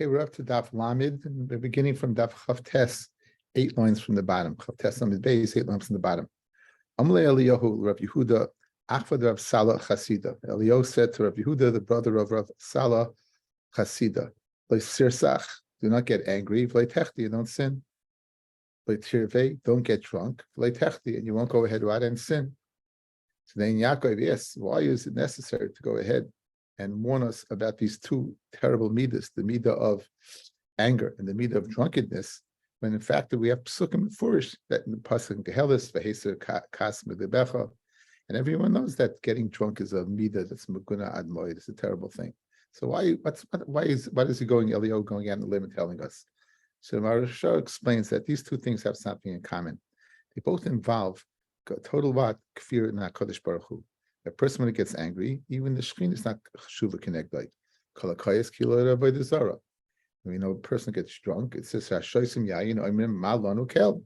Okay, we're up to Daf Lamed, and we're beginning from Daf Chavtes, 8 lines from the bottom. Chavtes Lamed Beis, 8 lines from the bottom. Amle Eliyahu, Rav Yehuda, Achvad Rav Salah Chasida. Eliyahu said to Rav Yehuda, the brother of Rav Salah Chasida, Sirsach, do not get angry. V'leitechti, don't sin. V'leitirvei, don't get drunk. V'leitechti, and you won't go ahead right and sin. So then Yaakov asks, why is it necessary to go ahead and warn us about these two terrible midas, the midah of anger and the midah of drunkenness, when in fact we have psukim furish that in the pasuk Gehelis v'heser kas medebecha, and everyone knows that getting drunk is a midah that's meguna ad moed. It's a terrible thing. So why is he going Eliyahu going out on the limb and telling us? So Maharsha explains that these two things have something in common. They both involve total what kfir in HaKadosh Baruch Hu. A person when it gets angry, even the shchin is not shuva connected. Kolakayas kilo avodah zara. When a person gets drunk, it says hashoisim yayin oimim malanu kel.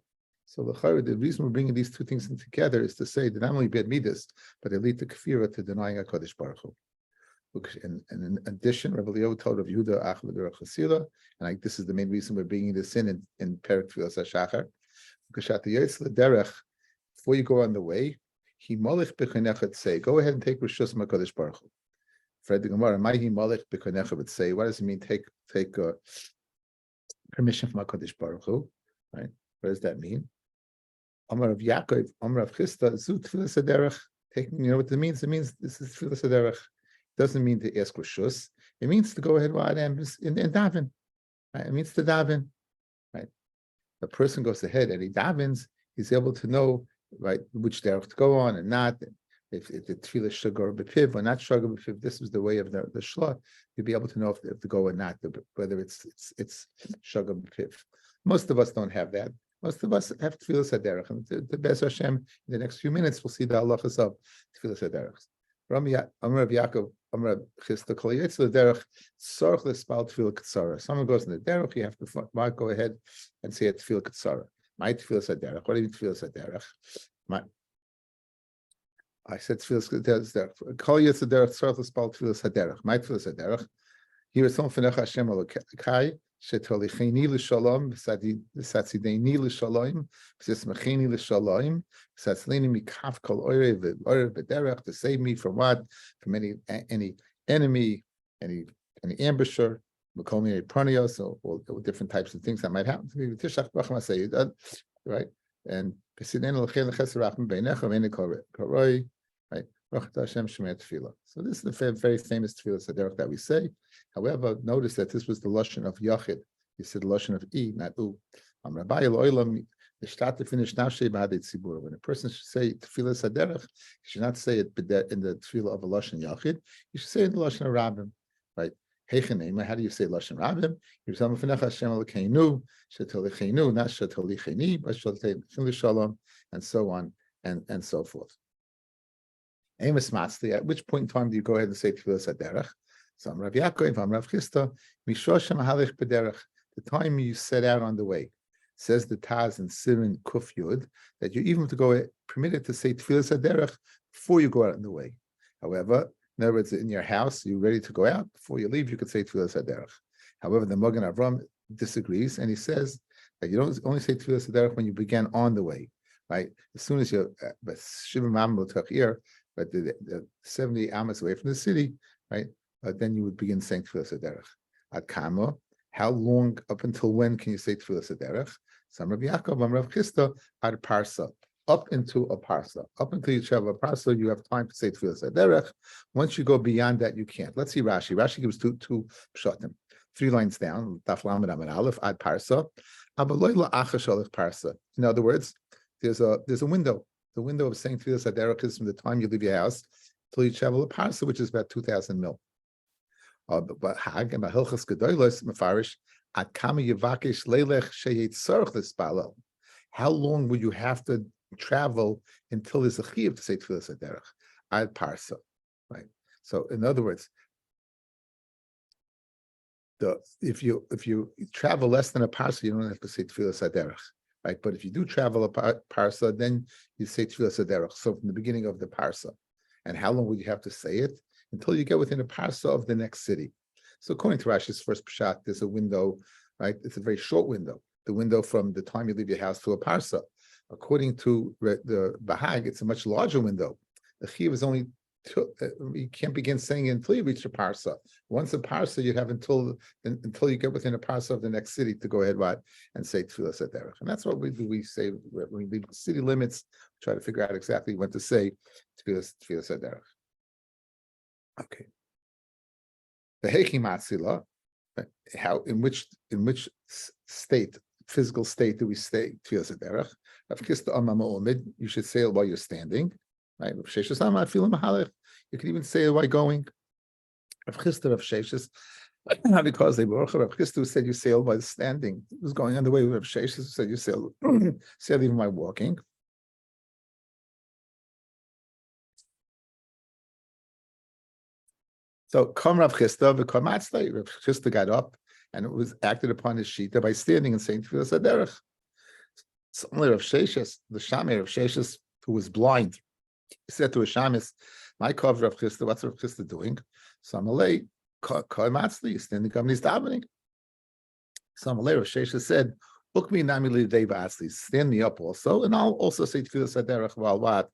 So the reason we're bringing these two things in together is to say that not only bad midas, but they lead to kfira, to denying HaKadosh Baruch Hu. And in addition, Rabbi Leo told Rav Yehuda Achmed Rav Chasila, and this is the main reason we're bringing this in Perek Tfilas HaShachar. Before you go on the way, he molech b'chonecha say, go ahead and take Rishus Makadosh Baruch Hu. Fred the Gemara, my he molech b'chonecha would say, what does it mean? Take permission from Hakadosh Baruch Hu, right? What does that mean? Amar of Yaakov, Amar of Chista, zu tfilas haderech. Taking, you know what it means? It means this is tfilas haderech. It doesn't mean to ask Rishus. It means to go ahead and daven. Right? It means to daven. Right? A person goes ahead and he davens. He's able to know, right, which derech to go on and not. If the tefillah sugar b'piv or not sugar b'piv, this was the way of the shla. You'll be able to know if to go or not, whether it's sugar b'piv. Most of us don't have that. Most of us have tefillah saderech, and the Be'ez Hashem in the next few minutes we'll see the halachas of tefillah saderech. Amar Rav Yaakov, Amar Rav Chista Kol Yitzla Derech Tzorch L'Spal Tefillah Katsara. Someone goes in the derech, you have to go ahead and say a tefillah katsara. My tefillah saderech. What do you mean tefillah saderech? I said tefillah saderech. Kol Yitzla Derech Tzorch L'Spal Tefillah saderech. My tefillah saderech. Here is something Fenecha Hashem Elokai Shetolicheni l'Shalom V'Satzideini l'Shalom V'Sismacheni l'Shalom V'Satzleni mikaf kol orev v'derech, to save me from what? From any enemy, any ambusher, V'Kol Pranios, or different types of things that might happen to me. V'Tishach Brachma say right, and V'Sidenu l'Chein l'Ches Rachim Beinecha V'Eini Kol Roi, right. So this is a very famous tefillah saderech that we say. However, notice that this was the lashon of Yachid. You said the lashon of I, not U. Rabbi lo'ilam the start to finish nafshei b'hadei tzibur. When a person should say tefillah saderech, he should not say it in the tefillah of a lashon Yachid. You should say it in the lashon of Rabbim, right? Heichenema. How do you say lashon Rabbim? You say Fenecha Hashem Elokeinu Shetolichenu, not Shetolicheni, but Shetolichenu Shalom, and so on and so forth. Amos Matzli, at which point in time do you go ahead and say tefillah saderech? So I'm Rav Yaakov, I'm Rav Chista, Mishoshem Halich B'derech, the time you set out on the way. Says the Taz in Sirin Kuf Yud that you're even to go permitted to say tefillah saderech before you go out on the way. However, in other words, in your house, you're ready to go out, before you leave, you could say tefillah saderech. However, the Magen Avram disagrees, and he says that you don't only say tefillah saderech when you begin on the way, right? As soon as you're but the 70 amas away from the city, right? Then you would begin saying tefillah saderech. Ad kama, how long, up until when can you say tefillah saderech? Some Rabbi Yaakov, Rav Chista, ad parsa, up into a parsa. Up until you travel a parsa, you have time to say tefillah saderech. Once you go beyond that, you can't. Let's see Rashi. Rashi gives two pshatim, 3 lines down. Daf Lamed Amud Aleph ad parsa. Abaloi la'achash alef parsa. In other words, there's a window. The window of saying tefillah saderech is from the time you leave your house till you travel a parsa, which is about 2,000 mil. But Hag and Hilchas Gedolos Mefarish at Kama Yavakish Leilech Sheyet Tzorch L'Spalel. How long would you have to travel until there's a chiyuv to say tefillah saderech? Ad parsa, right? So, in other words, if you travel less than a parsa, you don't have to say tefillah saderech. Right, but if you do travel a parsa, then you say tefillah saderech. So from the beginning of the parsa, and how long would you have to say it until you get within a parsa of the next city? So according to Rashi's first pshat, there's a window, right? It's a very short window. The window from the time you leave your house to a parsa. According to the Bahag, it's a much larger window. The chiv is only you can't begin saying it until you reach a parsa. Once a parsa, you have until you get within a parsa of the next city to go ahead and say tefillas derech. And that's what we do. We say when we leave the city limits, try to figure out exactly when to say tefillas derech. Okay. The heichi matzila, how in which state, physical state, do we say tefillas derech? You should say it while you're standing. Right? You can even say it while going. Because they were Rav Chisda said you sail by standing. It was going on the way with Rav Sheshes, who said you sail even by walking. So come Rav Chisda, Rav Chisda got up and it was acted upon his shita by standing and saying tefillas derech. So only Rav Sheshes, the Shammai Rav Sheshes, who was blind, he said to a shamis, "My cover of Chisda, what's Rav Chisda doing?" So Amalei, Matzli, standing up and he's davening. So Amalei, Rav Shesha said, "Ukmi nami lidei ba'atzli, stand me up also, and I'll also say tefillas derech while what?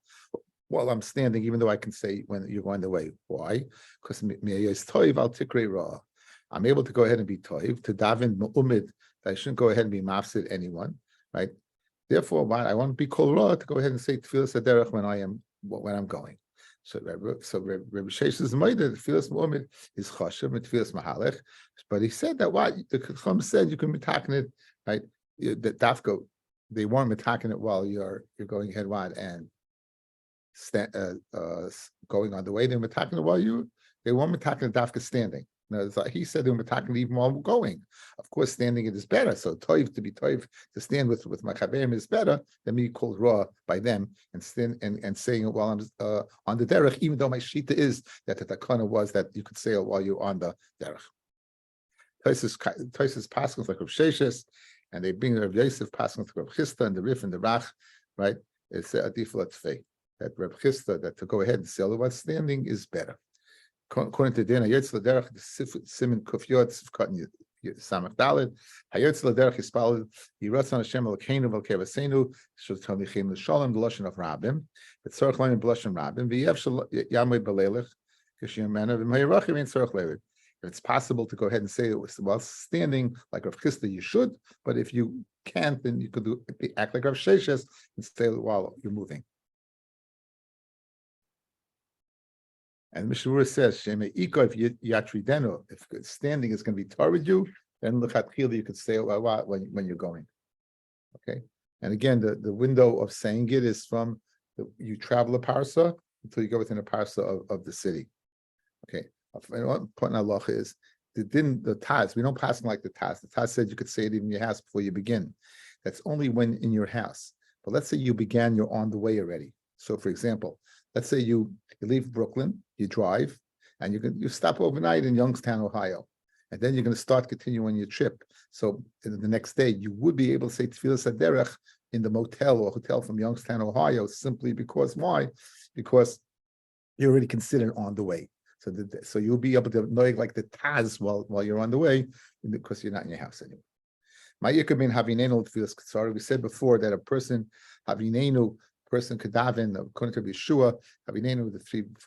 While I'm standing, even though I can say when you're going the way. Why? Because me'ayos toiv al tikrei ra. I'm able to go ahead and be toiv to daven me'umid. I shouldn't go ahead and be mafsid anyone, right? Therefore, what I want to be kol ra to go ahead and say tefillas derech when I'm going. So Rabbi Sheshes Moed, tefillas mu'umid is chashav and tefillas mahalech, but he said that what the Chacham said you can be talking it, right? That dafko, they weren't attacking it while you're going ahead and going on the way. They were attacking it while they weren't attacking it dafka standing. No, it's like he said they were attacking even while going. Of course, standing it is better. So toiv to to stand with machaberim is better than me called raw by them and stand and saying it while I'm on the derech, even though my shita is that the takana was that you could say it while you're on the derech. Toises pasuk like Rav Sheshes, and they bring Rav Yosef pasuk like Rav Chisda and the Rif and the Rach, right? It's a default fei that Rav Chisda that to go ahead and say while standing is better. According to Dina, Yotz L'derech, the Siman Kufyot, Sivkot Samach Daled, Hayotz L'derech Yispal, Yiratz on Hashem Elokeinu V'Kevasenu, Shul Talichim L'Shalom, the Lashon of Rabbim, but Tzorch Leim B'Lashon Rabbim, V'Yev Yamei B'Leilech, Kishiyamena V'Mayirachim Ein Tzorch Leilech. If it's possible to go ahead and say it while standing like Rav Chisda, you should, but if you can't, then you could act like Rav Sheshes and say it while you're moving. And Mishmur says, "Sheme iko if yatrideno, if standing is going to be toward you, then lechatchila you could say it when you're going." Okay, and again, the window of saying it is from you travel a parsa until you go within a parsa of the city. Okay, one point in halacha is the Taz. We don't pass them like the Taz. The Taz said you could say it even in your house before you begin. That's only when in your house. But let's say you began, you're on the way already. So, for example, let's say you leave Brooklyn, you drive, and you stop overnight in Youngstown, Ohio, and then you're going to start continuing your trip. So the next day, you would be able to say tefillas derech in the motel or hotel from Youngstown, Ohio, simply because why? Because you're already considered on the way. So you'll be able to know like the Taz while you're on the way because you're not in your house anymore. We said before that a person could daven according to Yeshua, Havinenu, the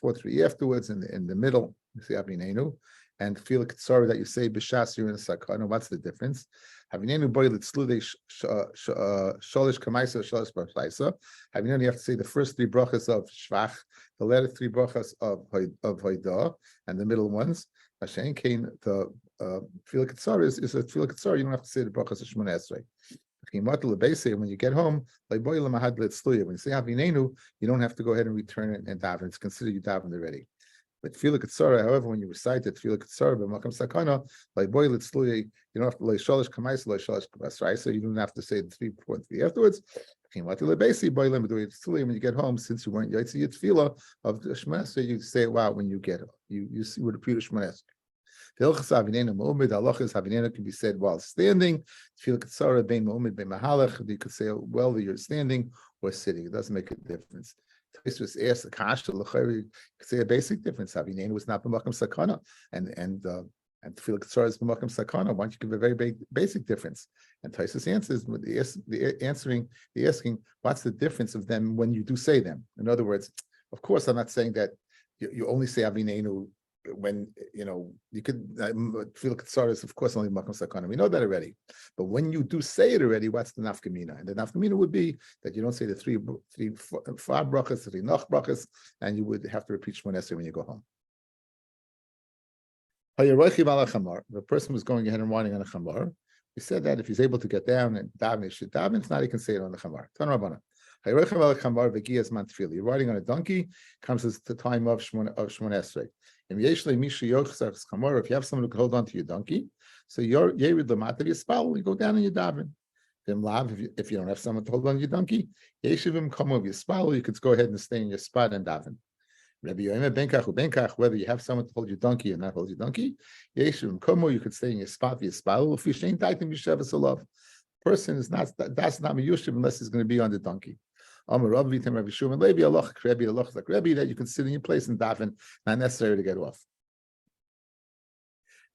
4-3 afterwards, in the middle, you say Havinenu, and feel sorry that you say B'shas, you're in a sakana. What's the difference? Havinenu boy litzludei sholish kamaisa sholish b'chaisa. Havinenu, you have to say the first 3 brachas of shvach, the latter 3 brachas of hoidah, and the middle ones. Hashem came the feel sorry is a feel sorry. You don't have to say the brachas of Shemona Esrei. When you get home, when you say Havinenu, you don't have to go ahead and return it and daven. It's considered you davened already. But Tefillah Ketzara, however, when you recite it, Tefillah Ketzara, b'makam sakana, you don't have to sholish kamaisa, sholish kabasrai, so you don't have to say the 3 afterwards. When you get home, since you weren't Yaitzi Tefillah of the Shemona, you say wow when you get home. You would repeat the Shemona. The halachas Havinenu can be said while standing. You could say it while you're standing or sitting. It doesn't make a difference. This was asked the kasha. You could say a basic difference. Havinenu was not b'makam sakana, and And tefillah ktsara is b'makom sakana. Why don't you give a very basic difference? And Taisus answers with the asking, what's the difference of them when you do say them? In other words, of course, I'm not saying that you only say Avinenu when you could feel Ketsaris, of course, only Makom Sakana. We know that already. But when you do say it already, what's the nafkamina? And the nafkamina would be that you don't say the five brachas, 3 noch brachas, and you would have to repeat Shmon Esrei when you go home. The person was going ahead and riding on a chamar. We said that if he's able to get down and daven, he should daven. If not, he can say it on the chamar. You're riding on a donkey, comes at the time of Shmon Esrei. If you have someone who can hold on to your donkey, so you're Yerid Lamata Yispal, you go down and you daven. If you don't have someone to hold on to your donkey, Yeshivim Kamov Yispal, you could go ahead and stay in your spot and daven. Rabbi Yomi whether you have someone to hold your donkey or not hold your donkey, Yeshivim Kamov, you could stay in your spot Yispal. If you ain't taitim Yishavas Olav, person is not that's not Miyushiv unless he's going to be on the donkey. Rabbi Shuman Levi Allah like Rabbi that you can sit in your place and daven, not necessary to get off.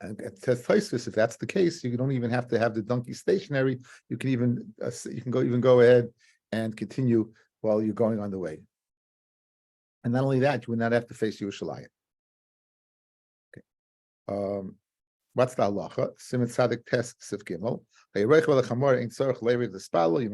And it says Tosfos, if that's the case, you don't even have to have the donkey stationary. You can even go ahead and continue while you're going on the way. And not only that, you would not have to face Yerushalayim. Okay. What's the halacha? Siman Tzadik Tes Sif Gimel. You don't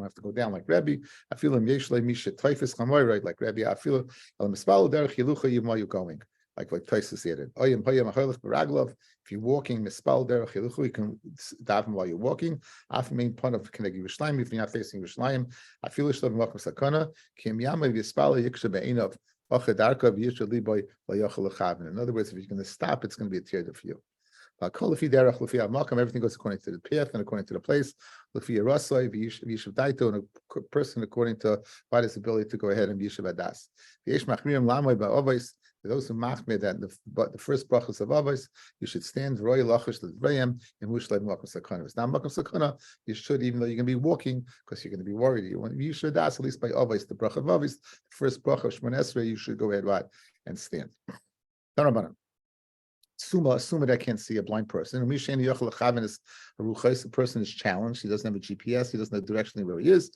have to go down like Rabbi. I feel him Yeshlei Misha Taifis Chamor, right? Like Rabbi. I feel El Mispalo Derech Yelucha Yivma you going. Like Tosfos said it. Oyim Hayam Aholech Baraglov. If you're walking Mispal Derech Yelucha, you can daven while you're walking. Af main pun of Kenegi Yerushalayim. If you're not facing Yerushalayim, I feel Yishlav Makom Sakana. Kim Yama Yispalo Yiksha Be'inav. In other words, if you're going to stop, it's going to be a tear for you. Everything goes according to the path and according to the place. And a person according to what his ability to go ahead and Yishuv Adas. Those who machmir that the first brachos of avos, you should stand roy lachish l'dvrayim in mushlev makom sakana. It's not makom sakana. You should, even though you're going to be walking, because you're going to be worried. You should ask at least by avos, the brach of avos, the first brach of Shmon Esrei, you should go ahead and stand. Suma that can't see a blind person. The person is challenged. He doesn't have a GPS. He doesn't know directionally where he is.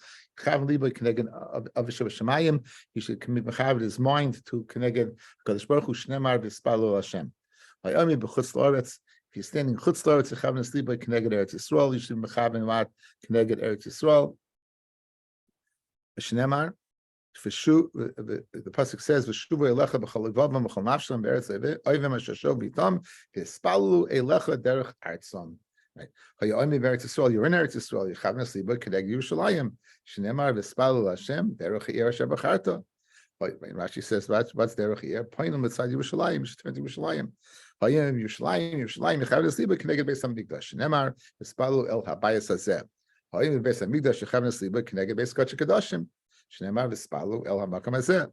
He should commit his mind to connect Kadosh Baruch Hu Shnemar v'Spalu Hashem. If you're standing chutz la'aretz, you should be connected Eretz Yisrael. You should be connected Eretz Yisrael. Shnemar. The pasuk says, "V'shuvu elecha b'chalavam b'chol nafsham be'eretz oivim hashashov b'tam v'spalu elecha derech artzon." Right? You're in Eretz Yisrael. You have nesliba kedeg Yerushalayim. Shneimar v'spalu Hashem derech eir shabacharta. Rashi says, "What's derech eir? Pointing beside Yerushalayim. You should turn to Yerushalayim. Yerushalayim. You have nesliba kedeg Beis Hamikdash. Shneimar v'spalu el habayis hazeh. Beis Hamikdash. You have nesliba kedeg Beis Kodesh Kodashim. Shneimar v'spalu el hamakam hazeh.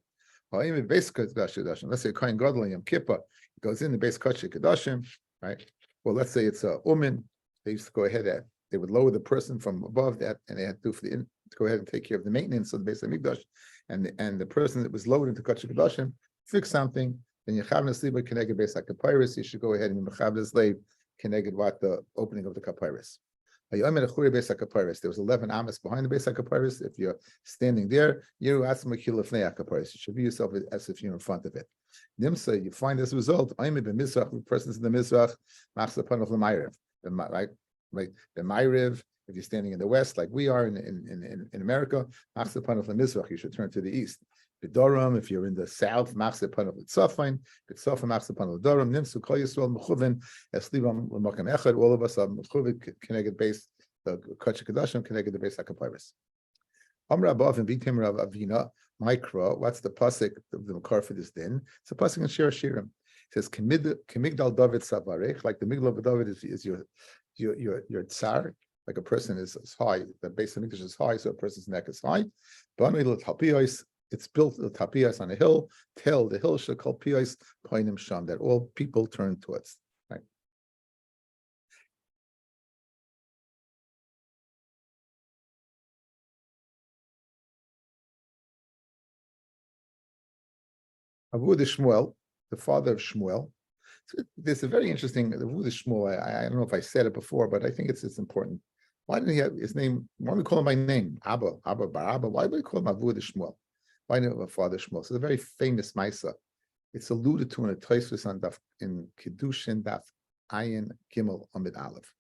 Let's say Kohen Gadol and Yom Kippur goes in the Beis Kodesh Kodashim, right? Well, let's say it's a umin. They used to go ahead and they would lower the person from above that, and they had to go ahead and take care of the maintenance of the Beis Hamikdash, and the person that was lowered into Kodesh Kodashim fix something. Then you have nesliba keneged Beis HaKapiris. You should go ahead and mechav the slave keneged what the opening of the Kapiris. There was 11 amas behind the Beis HaKapiris. If you're standing there, you should view yourself as if you're in front of it. Nimsa, you find as a result, the person's in the Mizrach, right? The Ma'ariv, if you're standing in the west, like we are in America, you should turn to the east. Bidoram, if you're in the south, Machse Panov Tzafin, Bitzafa Machse Panov Doram, Nimsu Kol Yisrael Mechuvin, Eslivam L'Makam Echad, all of us are Mechuvin connected base, the Kodesh Kodashim connected the base HaKapiris. Amr Abav and Vitim Rav Avina, Mikra, what's the pasuk of the Makar for this din? It's a pasuk in Shir Shirim. It says, Kemigdal David Savarech, like the Migdal of David is your tsar, like a person is high, the base of Mikdash is high, so a person's neck is high. It's built the tapias on a hill. Tell the hill shall call pias poinim sham, that all people turn towards. Right. Abu the Shmuel, the father of Shmuel, There's a very interesting the Vuda Shmuel. I don't know if I said it before, but I think it's important. Why didn't he have his name? Why don't we call him by name? Abba Bar Abba. Why do we call him Avuda Shmuel? Why not Father Shmuel? So it's a very famous Maisa. It's alluded to in a Tosfos on Daf in Kiddushin Daf Ayin Gimel Amid Aleph.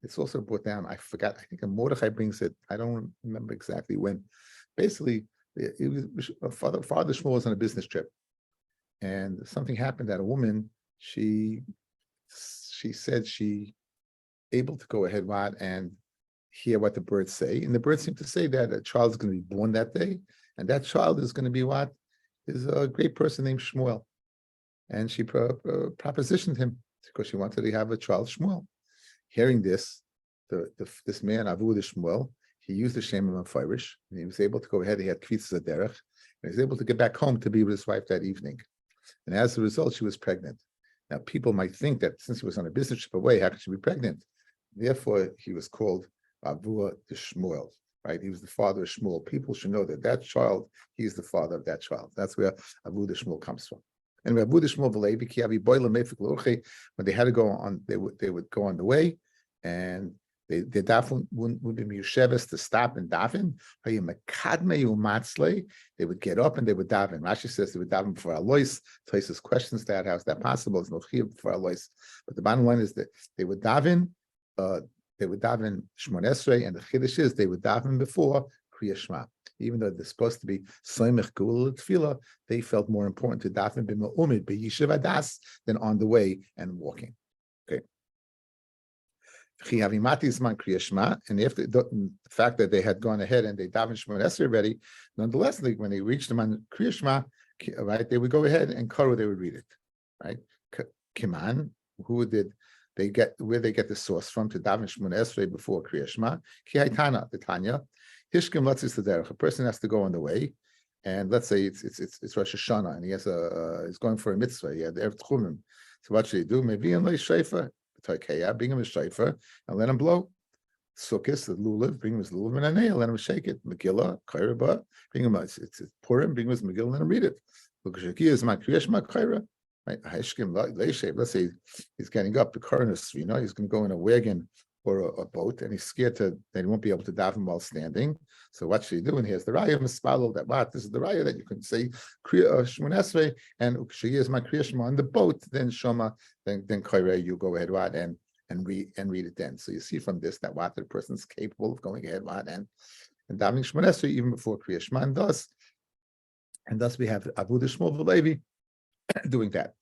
It's also brought down. I forgot. I think Mordechai brings it. I don't remember exactly when. Basically, Father Shmuel was on a business trip, and something happened that a woman she said she able to go ahead and hear what the birds say, and the birds seem to say that a child is going to be born that day, and that child is going to be what is a great person named Shmuel, and she propositioned him because she wanted to have a child Shmuel. Hearing this, this man Avuda Shmuel, he used the Shem of Firish, and he was able to go ahead. He had kvitzas derech, and he was able to get back home to be with his wife that evening. And as a result, she was pregnant. Now, people might think that since he was on a business trip away, how could she be pregnant? Therefore, he was called Avuda Shmuel, right? He was the father of Shmuel. People should know that that child, he's the father of that child. That's where Avuda Shmuel comes from. And Avuda Shmuel v'levi ki avi boile mefik l'orchei, when they had to go on, they would go on the way, and the daf would be miyusheves to stop and daven. They would get up and they would daven. Rashi says they would daven before Alois. Places questions that how is that possible? It's no chiyuv before Alois. But the bottom line is that they would daven. They would daven Shmon Esrei, and the chiddush is they would daven before Kriya Shema. Even though they're supposed to be Soimech Geula Tefillah, they felt more important to daven b'ma'umid b'yishuv adas than on the way and walking. Okay. And after the fact that they had gone ahead and they davened Shmon Esrei already, nonetheless, when they reached them on Kriya Shema, right, they would go ahead and Karo, they would read it, right? Kiman, who did they get where they get the source from to daven Shmon Esrei before Kriya Shema? Ki Haitana, the Tanya. Hishkim Latzis Tederech. A person has to go on the way, and let's say it's Rosh Hashanah, and he has he's going for a mitzvah. He had Erev Tchumim. So what should he do? Maybe in Shayfer, bring him a Shayfer and let him blow. Sukkis, the lulav, bring him his lulav and a nail, let him shake it. Megillah, Kairaba, bring him it's Purim, bring him his Megillah, let him read it. Is my Kriya Shema Kaira. Right, let's say he's getting up, the Karnas, he's going to go in a wagon or a boat, and he's scared that he won't be able to daven while standing. So what should he do? And here's the raya mispalo that this is the raya that you can say Shmon Esrei, and she is my Kriya Shema on the boat. Then Shema, then Kaireh, you go ahead and read it then. So you see from this that the person's capable of going ahead and davening Shmon Esrei even before Kriya Shema, and thus we have Avuda Shmuel v'levi doing that.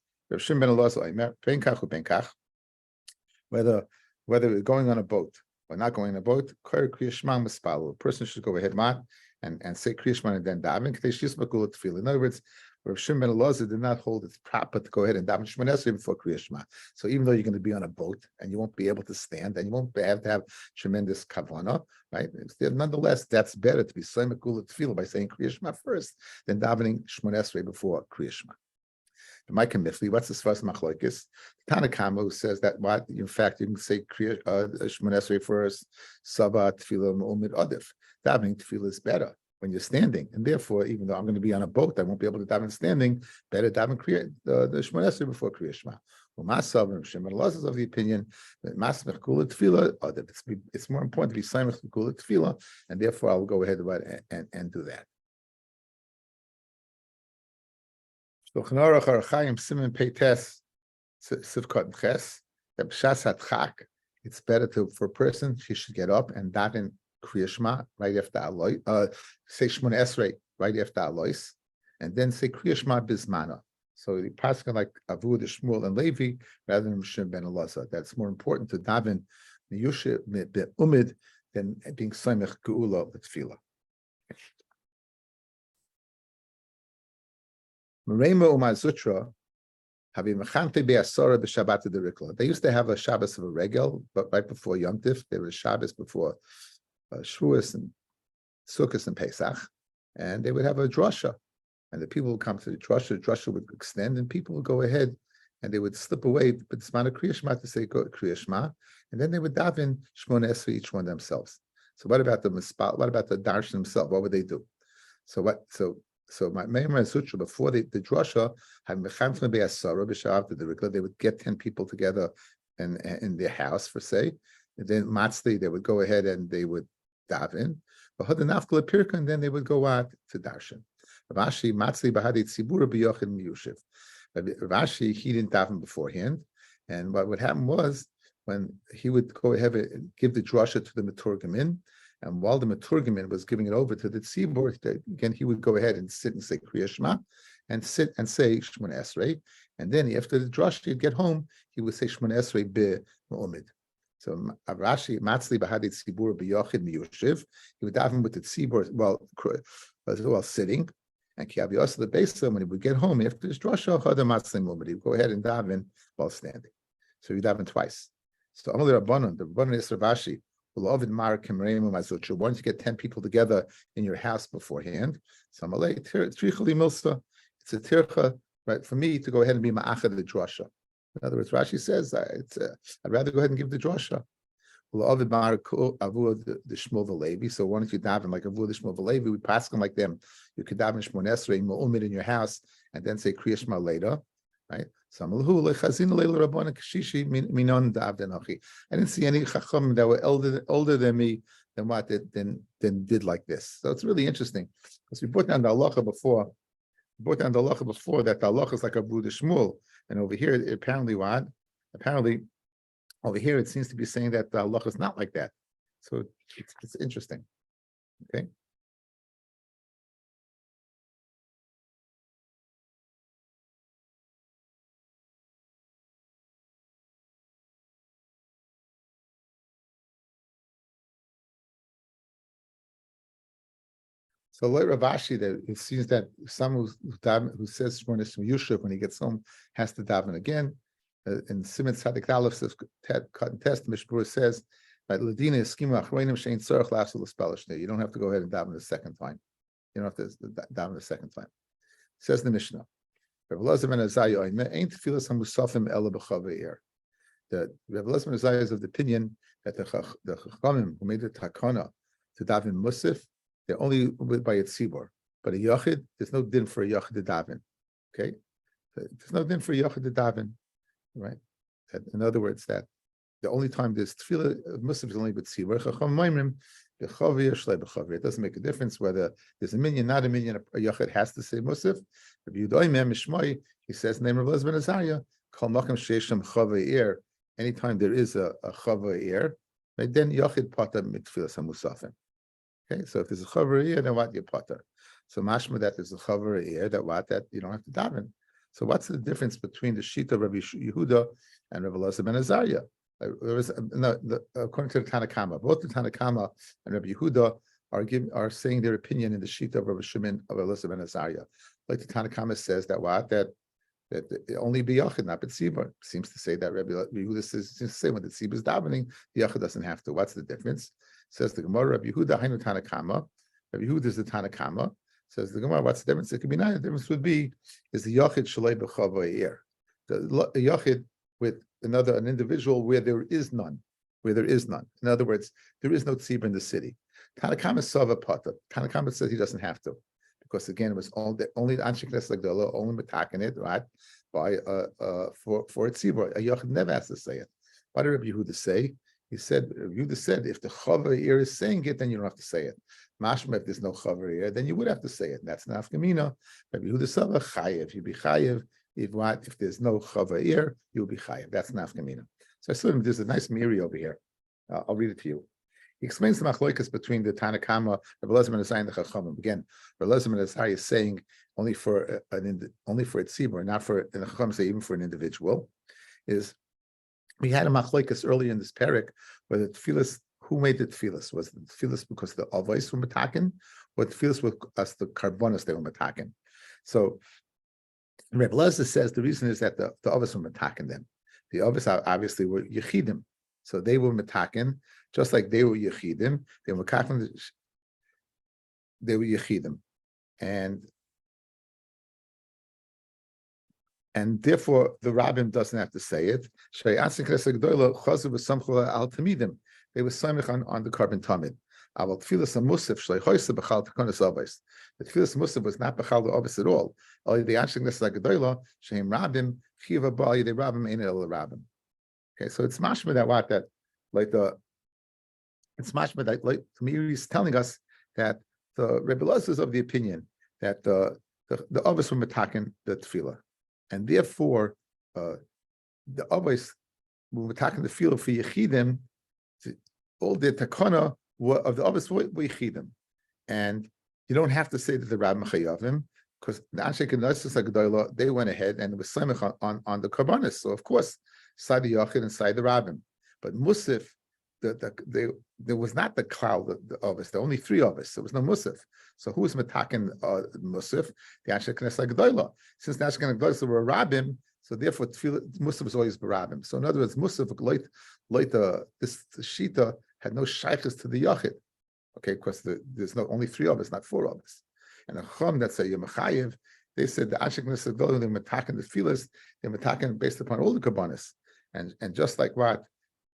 Whether we're going on a boat or not going on a boat, a person should go ahead and say Kriya Shema and then daven. In other words, Rav Shimon ben Elazar did not hold it proper to go ahead and daven Shemon Esrei before Kriya Shema. So even though you're going to be on a boat and you won't be able to stand and you won't have to have tremendous kavanah, right? Nonetheless, that's better to be Soimek Gula Tefillah by saying Kriya Shema first than davening Shemon Esrei before Kriya Shema. What's this first machlokes? Tanakama, who says that in fact you can say Shemon Esrei first, Saba Tefillah Me'omid Adif. Davening Tefillah is better when you're standing, and therefore, even though I'm going to be on a boat, I won't be able to daven standing. Better daven the Shemon Esrei before Kriya Shema. Masav and Shimon Elazar is of the opinion that Masmech Gula Tefillah, it's more important to be Samech Gula Tefillah, and therefore I'll go ahead and do that. It's better for a person, she should get up and daven Kriya Shema right after Alois, say Shemon Esrei right after Alois, and then say Kriya Shema Bismana. So the pasuk like Avuda Shmuel and Levi rather than Shimon ben Elazar. That's more important to daven Miyusha Umid than being Samech Geula L'Tefillah. Merema Umazutra have a mechante be'asara b'Shabbat derikla. They used to have a Shabbos of a regel, but right before Yom Tif, there was Shabbos before Shavuos and Sukkot and Pesach, and they would have a drasha, and the people would come to the drasha would extend, and people would go ahead and they would slip away, but it's not a Kriya Shema to say Kriya Shema, and then they would daven Shmon Esrei each one themselves. So what about the Mispal? What about the Darshan themselves? What would they do? So So my Meimar Sutra, before the drasha had mechamtim be'asara b'shav the rikla, they would get 10 people together in their house for say, and then matzli they would go ahead and they would daven, and then they would go out to darshan. Rashi matzli bahadi tzibura b'yochin miyushiv. Rashi he didn't daven beforehand, and what would happen was when he would go ahead and give the drasha to the Meturgamin, and while the Meturgamin was giving it over to the Tzibur, again, he would go ahead and sit and say Kriya Shema, and sit and say Shmon Esrei, and then after the drasha, he'd get home, he would say Shmon Esrei be Mu'umid. So Rashi, Matzli Bahadi Tzibur B'Yochid Miyushiv, he would daven with the Tzibur while sitting, and Kiyav Yosef the Beisa, when he would get home after his drasha, Chada Matzli Mu'umid, he would go ahead and daven while standing. So he daven twice. So Amal Rabbanon, the Rabbanon is Ravashi, once you get 10 people together in your house beforehand, it's a tircha, right, for me to go ahead and be ma'achad the drasha. In other words, Rashi says, I'd rather go ahead and give the drasha. So why don't you daven like Avu the Shmuel V'Levi? We pass them like them. You could daven Shmon Esrei Mu'umid in your house and then say Kriya Shema later, right? I didn't see any chacham that were older than me than did like this. So it's really interesting because we brought down the halacha before. That the halacha is like a Buddha Shmuel, and over here apparently over here it seems to be saying that the halacha is not like that. So it's interesting. Okay. So like Ravashi, that it seems that someone who says Shmon Esrei Yusuf when he gets home has to daven again. And Simon Tzadik Aleph says, cut and test. Mishpur says that Ladina is schema achroinim shein tzarich lasul l'spelishne. You don't have to go ahead and daven the second time. You don't have to daven the second time. Says the Mishnah. Rabbi Elazar ben Azariah ain't tefillas hamusafim ela b'chavei. The Rabbi Elazar ben Azariah is of the opinion that the Chachamim who made the takana to daven musaf, they're only by a tzibur, but a yachid, there's no din for a yachid to daven. Okay, there's no din for a yachid to daven, right? In other words, that the only time there's tefillah of musaf is only with tzibur. Chacham maimrim b'chavir shlei b'chavir. It doesn't make a difference whether there's a minyan, not a minyan. A yachid has to say musaf. Rabbi Yudoimem Mishmai, he says, name of Elazar ben Azariah, kol makam sheisham chavir. Anytime there is a chavir, right, then yachid pata mit tefillas hamusafim. Okay, so if there's a chaver then what you potter. So mashma that there's a chaver that you don't have to daven. So what's the difference between the shita of Rabbi Yehuda and Rabbi Elazar ben Azariah? According to the Tanakama, both the Tanakama and Rabbi Yehuda are saying their opinion in the shita of Rabbi Shimon of Elazar ben Azariah. Like the Tanakama says that only be yachid, not b'tzibur. Seems to say that Rabbi Yehuda seems to say when the tzibur is davening, the yachid doesn't have to. What's the difference? Says the Gemara, Rabbi Yehuda hainu Tanakama. Rabbi Yehuda is the Tanakama. Says the Gemara, what's the difference? It could be nine. The difference would be is the yachid shalei b'chavayir, the yachid with an individual where there is none. In other words, there is no tzibur in the city. Tanakama sava pata. Tanakama says he doesn't have to, because again, it was only the Anshe Knesset Gdola only metaking it, right? By for a tzibur, a yachid never has to say it. What did Rabbi Yehuda say? He said, Yehuda said, if the chaver ear is saying it, then you don't have to say it. Mashma, if there's no chaver ear, then you would have to say it. And that's nafkamina. Rabbi Yehuda said, chayev, you'd be chayev. If there's no chaver ear, you'll be chayev. That's nafkamina. So I saw him, there's a nice miri over here. I'll read it to you. He explains the machloikas between the Tanakama, Rabbi Elazar ben Azariah, and the Chachamim. Again, Rabbi Elazar ben Azariah is saying only for a tzibur, not for, and the Chachamim say even for an individual, is we had a machloikas earlier in this parak where the tefillas, who made the tefillas? Was the tefillas because the avos were metaken, or the tefillas were us the karbonos they were metaken? So Rabbi Elazar says the reason is that the avos were metaken them. The avos obviously were yechidim, so they were metaken just like they were yechidim. They were metaken. They were yechidim, and therefore the rabbim doesn't have to say it. They were samich on the carbon tamid. Aval tefillas musaf shleichoysa b'chal tekonas avos. The tefillas musaf was not b'chal the avos at all. Only the anshin this like gedola sheim rabim chiva ba'al yedei rabim ein el rabim. Okay, so it's mashma that like it's mashma that like Tamir is telling us that the Rebbe Elazar is of the opinion that the avos were metaken the tefillah, and therefore the avos were metaken the tefillah for yechidim. All the takana of the avos were yechidim, and you don't have to say that the Rabbim chayavim, because the Anshe Knesset Gedolah they went ahead and it was samech on the karbanis. So of course, side the yachid and side the Rabbim, but musaf there was not the cloud of us. There were only three of us. There was no musaf. So who was metaken musaf? The Anshe Knesset Gedolah. Since the Anshe Knesset Gedolah were Rabbim, so therefore musaf was always Rabbim. So in other words, musaf this shita had no shaykhs to the yachid. Okay, because there's only three of us, not four of us. And a chum that say Yemachayev, they said the Ashik Nesagol, they're metaken the filas, they're metaken based upon all the kabbanis. And just like what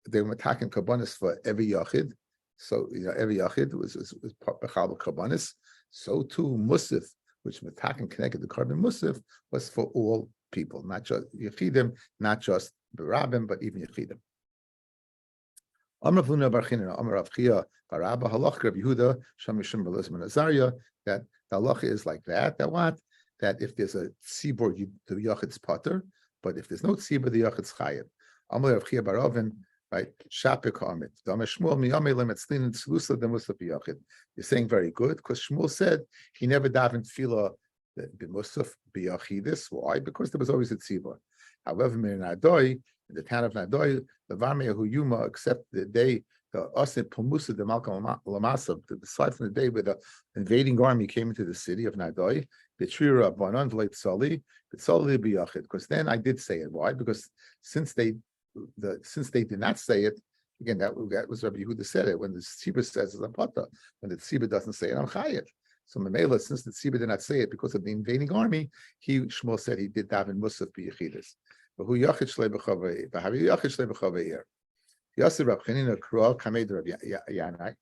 they were metaken kabbanis for every yachid, so every yachid was bechal kabbanis. So too Musaf, which metaken connected the carbon Musaf, was for all people, not just yachidim, not just berabim, but even yachidim. Amar Vuna Barchina, Amar Rav Chia, Barabba Halach Rav Yehuda, Shamishim Belizman Azariah, that the halacha is like that. That if there's a tzibur, the yachid's potter, but if there's no tzibur, the yachid's chayiv. Amar Rav Chia Baravin, right? Shapik Amit. Damar Shmuel Miyamei Lemetzlin Tzlusa Demusaf Yachid. You're saying very good because Shmuel said he never davened tefillah b'musaf b'yachidis. Why? Because there was always a tzibur. However, in Nadoi, in the town of Nadoi, the Varmei Yuma, except the day the Asim Pumusa the Malcolm Lamasa, aside from the day where the invading army came into the city of Nadoi, Betrira Banan Vleit Sali, B'Sali B'Yachid. Because then I did say it. Why? Because since they did not say it, again that was Rabbi Yehuda said it. When the Tzibur says it's a pata, when the Tzibur doesn't say it, I'm chayiv. So Mamela, since the Tzibur did not say it because of the invading army, Shmuel said he did daven Musaf B'Yachidus. But who Yachid Shlei B'Chavei? B'Havi Yachid Shlei B'Chavei. Yosef Rab Chanina Kruah Kamed Rab Yanai,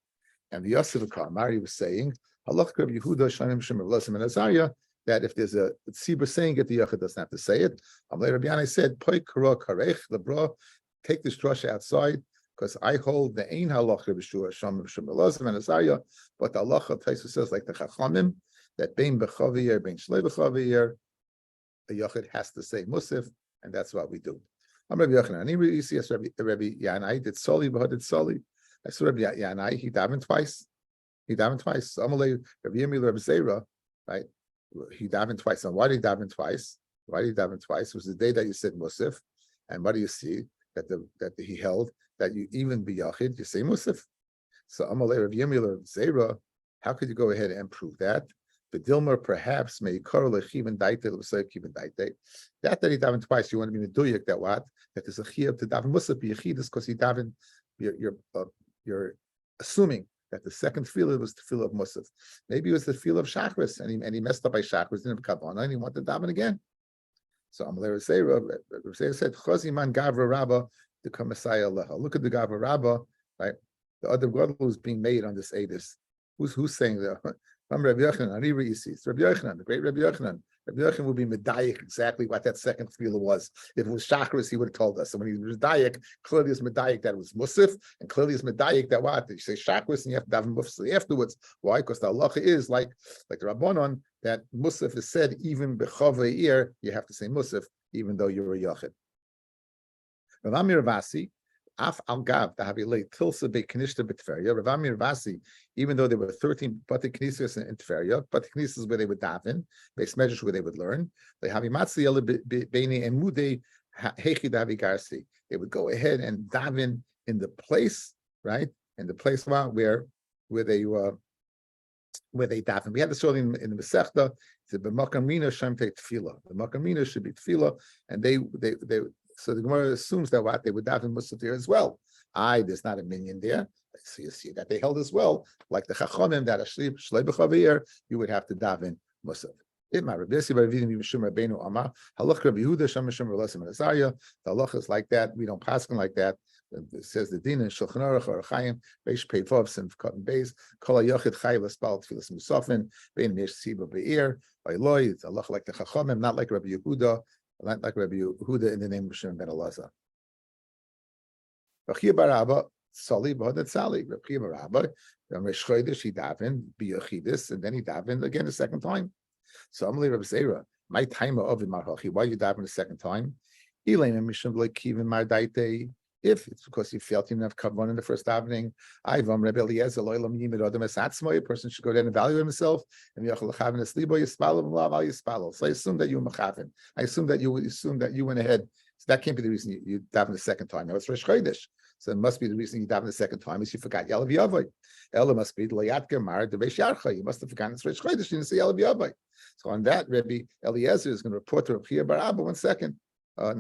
and the Yosef Kamari was saying, Halach Rab Yehuda Shanim Shem Rav and Azariah, that if there's a tzibur saying it, the Yachid doesn't have to say it. Amalei Rab Yanai said, Poi Kruah Karech Lebra, take this drasha outside, because I hold the Ein Halach Rab Yeshua Shanim Shem Rav and Azariah, but the Halach Taisu says like the Chachamim that Bein B'Chavir, Bein Shlei B'Chavir, the Yachid has to say Musaf, and that's what we do. I'm Rabbi Yochanan. You see, Rabbi Yanai did Soli, but did Soli. I saw Rabbi Yanai. He davened twice. Amalei Rabbi Yemi Rabbi Zera, right? He davened twice. And why did he daven twice? It was the day that you said Musaf. And what do you see that he held that you even be Yachid, you say Musaf. So Amalei Rabbi Yemi Rabbi Zera. How could you go ahead and prove that? The Dilmer perhaps may correlate even daite even daite. That he davened twice. You want to be meduyik that there's a chiyuv to daven musaf b'yechidus because he davened. You're assuming that the second tefillah was the tefillah of musaf. Maybe it was the tefillah of shachris and he messed up by shachris, didn't have kavanah, and he wanted to daven again. So Amalei Rav said Chaziman Gavra Rabba the Messiah Lecha. Look at the Gavra Rabba, right? The other God who's being made on this edus. Who's saying that? I'm Rabbi Yochanan. It's Rabbi Yochanan, the great Rabbi Yochanan. Rabbi Yochanan would be medayik exactly what that second tefillah was. If it was chakras, he would have told us. And when he was medayik, clearly it's medayik that it was musaf, and clearly it's medayik that what? You say chakras and you have to daven musaf afterwards. Why? Because the halacha is like the Rabbanon that musaf is said even b'chavei ear, you have to say musaf even though you're a yachid. Rav Amir Vasi. Af al gav dahavilei tilsa be knishta b'tferia. Rav Amir Vasi, even though there were 13 bati knisas in Tferia, bati knisas where they would daven, base measures where they would learn. They have imatzi ele beini and mude hechi davigarsi. They would go ahead and daven in the place, right? In the place where they daven. We had this early in the Masechta. It's the Makamina Shemte Tefillah. The Makamina should be Tefillah, and they. So the Gemara assumes that what they would daven musaf there as well. There's not a minion there. So you see that they held as well, like the Chachamim that a shlei b'chavir, you would have to daven musaf. The halacha is like that. We don't paskin like that. It says the din in Shulchan Aruch or Chaim Reish Pei Vav Sinf Cotton Beis Kol HaYochid Chay L'Spal Tfilas Musafin Bein Yesh Siba Be'ir Oiloi. It's Allah like the Chachamim, not like Rabbi Yehuda, not like Rabbi Yehuda in the name of Shimon ben Elazar. Rabbi Bar Abba Sali B'Hodat Sali. Rabbi Bar Abba on Rosh Chodesh he davened B'Yochidus, and then he davened again the second time. So Amalei Rabbi Zera, my time of Marhachi. Why you daven the second time? If it's because you felt you didn't have kavan in the first davening, a person should go there and evaluate himself. So I assume that you were mechaven. I assume that you went ahead. So that can't be the reason you daven the second time. Now it's Rosh Chodesh. So it must be the reason you daven the second time is you forgot Yalav Yavai. Ella must be Layat Gemar Devesh Yarcha. You must have forgotten it's Rosh Chodesh. You didn't say Yalav Yavai. So on that, Rabbi Eliezer is going to report to Rabbi Bar Abba. 1 second. Rav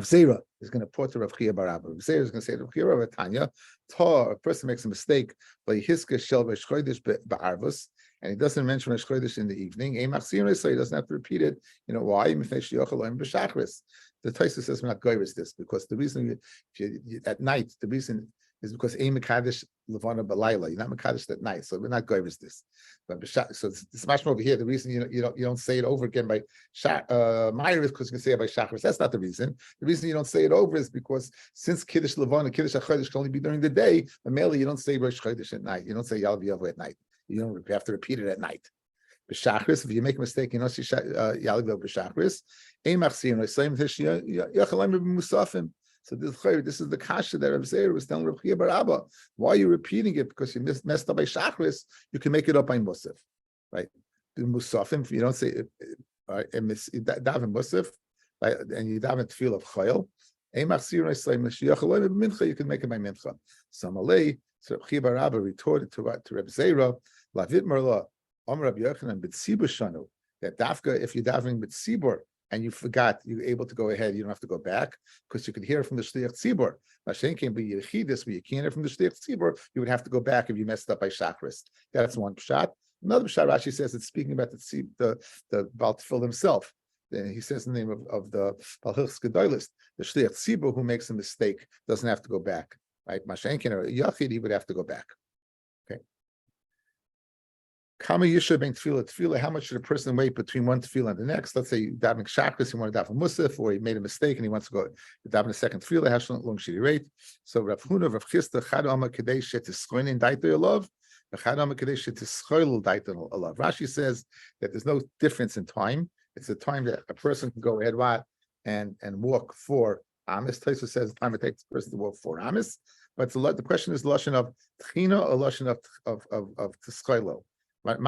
Zera is going to report to Rav Bar Abba. Rav Zera is going to say to Rav Bar Abba, Tanya, a person makes a mistake by Hiska Shel Rosh Chodesh Ba'arvus, and he doesn't mention Rosh Chodesh in the evening. So he doesn't have to repeat it. You know why? The Taisa says we're not going with this because the reason at night, the reason is because Ein Mekadesh Levana Balayla. You're not Mekadesh at night, so we're not going with this. But so it's much more over here. The reason you don't say it over again by Meir is because you can say it by Shachris. That's not the reason. The reason you don't say it over is because since Kiddush Levana, Kiddush HaChodesh can only be during the day, but mainly you don't say Rosh Chodesh at night. You don't say Yalav Yavo at night. You have to repeat it at night. B'Shachris, if you make a mistake, you don't say Yalav Yavo b'Shachris. Ein Machzir, same thing. Yachalem Musafim. So this is the kasha that Rabbi Zera was telling Rabbi Bar Abba. Why are you repeating it? Because you messed up by Shachris, you can make it up by Musaf, right? The Musafim, if you don't say it, right, and daven Musaf, right, and you daven tefillah of Chayil, you can make it by Mincha. So Malay, so Rabbi Bar Abba retorted to Rabbi Zera, Lavit Merla, Rabbi Yochanan b'tzibur shanu, that dafka if you're davening b'tzibur, and you forgot, you're able to go ahead. You don't have to go back because you could hear from the Shliach Tzibur. Mashen can be Yechidus, but you can't hear from the Shliach Tzibur. You would have to go back if you messed up by Shachris. That's one pshat. Another pshat, Rashi says it's speaking about the Baal Tefil himself. He says the name of the Balchilchs Gedoylist, the Shliach Tzibur who makes a mistake doesn't have to go back. Right? Mashen can or Yachid, he would have to go back. Okay. Kama Yisha ben tefillah. How much should a person wait between one tefillah and the next? Let's say you daven Shachris, you want to daven Musaf, or he made a mistake and he wants to go daven a second tefillah. How long should he wait? So Rav Huna, Rav Chisda, Chad Amar Kadesh Shetischoinin Daito Yolav, Chad Amar Kadesh Shetischoil Daito Yolav. Rashi says that there's no difference in time. It's a time that a person can go ahead and walk 4 amis. Taisa says the time it takes a person to walk 4 amis. But the question is lashon of tchina or lashon of tischolo. Because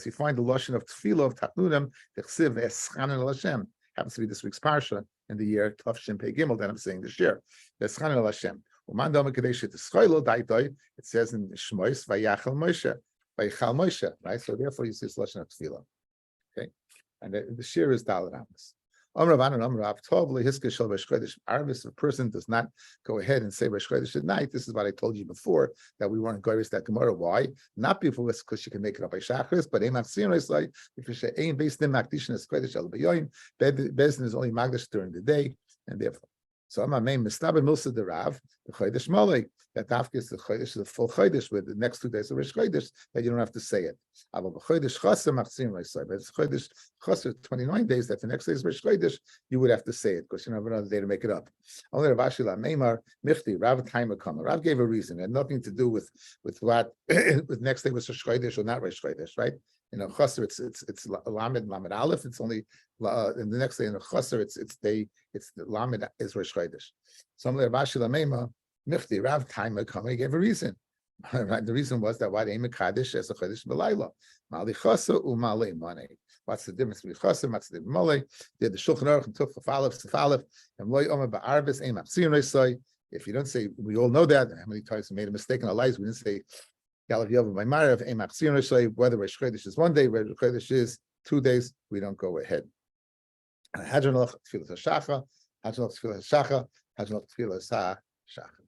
you find the lashon of tefillah of tachnunam techsiv eschanun Hashem happens to be this week's parsha in the year Tavshin Pei Gimel that I'm saying this year. Eschanun Hashem. It says in Shmois Vayachal Moshe, Vayachal Moshe, right? So therefore you see this lashon of tefillah. Okay, and the shir is Dalet Amos. If a person does not go ahead and say Rosh Chodesh at night, this is what I told you before, that we weren't going to that Gemara. Why? Not because you can make it up by Shachris, but if you say Ein Beis Din Makdishin is Chodesh El B'Yoyim, Beis Din is only Magdish during the day, and therefore. So I'm a main Mistaber Milsa the Rav, the Chodesh Malay, that Dafka is the Chodesh, the full Chodesh with the next 2 days of Rosh Chodesh, that you don't have to say it. But it's Chodesh Chaser 29 days, that the next day is Rosh Chodesh, you would have to say it, because you don't have another day to make it up. Only Rav Ashila Meimar, Michti, Rav Timer Kama. Rav gave a reason, it had nothing to do with what, with next day was Rosh Chodesh or not Rosh Chodesh, right? You know, Chaser, it's Lamed Aleph. It's only and the next day in the Chaser, it's the Lamed is Rosh Chodesh. Some of the Rashi Lameima Michti Rav Timer Kama, he gave a reason. Right? The reason was that why they Mekadesh as a Chodesh B'Layla Mali Chaser u'Mali Money. What's the difference between Chaser? What's the Mali? Did the Shulchan Aruch and took Sefalef and Loy Omer Ba'Arbis Ein Machzir Reisai. If you don't say, we all know that. How many times we made a mistake in our lives? We didn't say Yalav Yavo by Marav, Ein Machzir Reisai. Whether Rosh Chodesh is 1 day, whether Rosh Chodesh is 2 days, we don't go ahead. Hadron Tfilas HaShacha, Hadron Tfilas HaShacha, Hadron Tfilas HaShacha.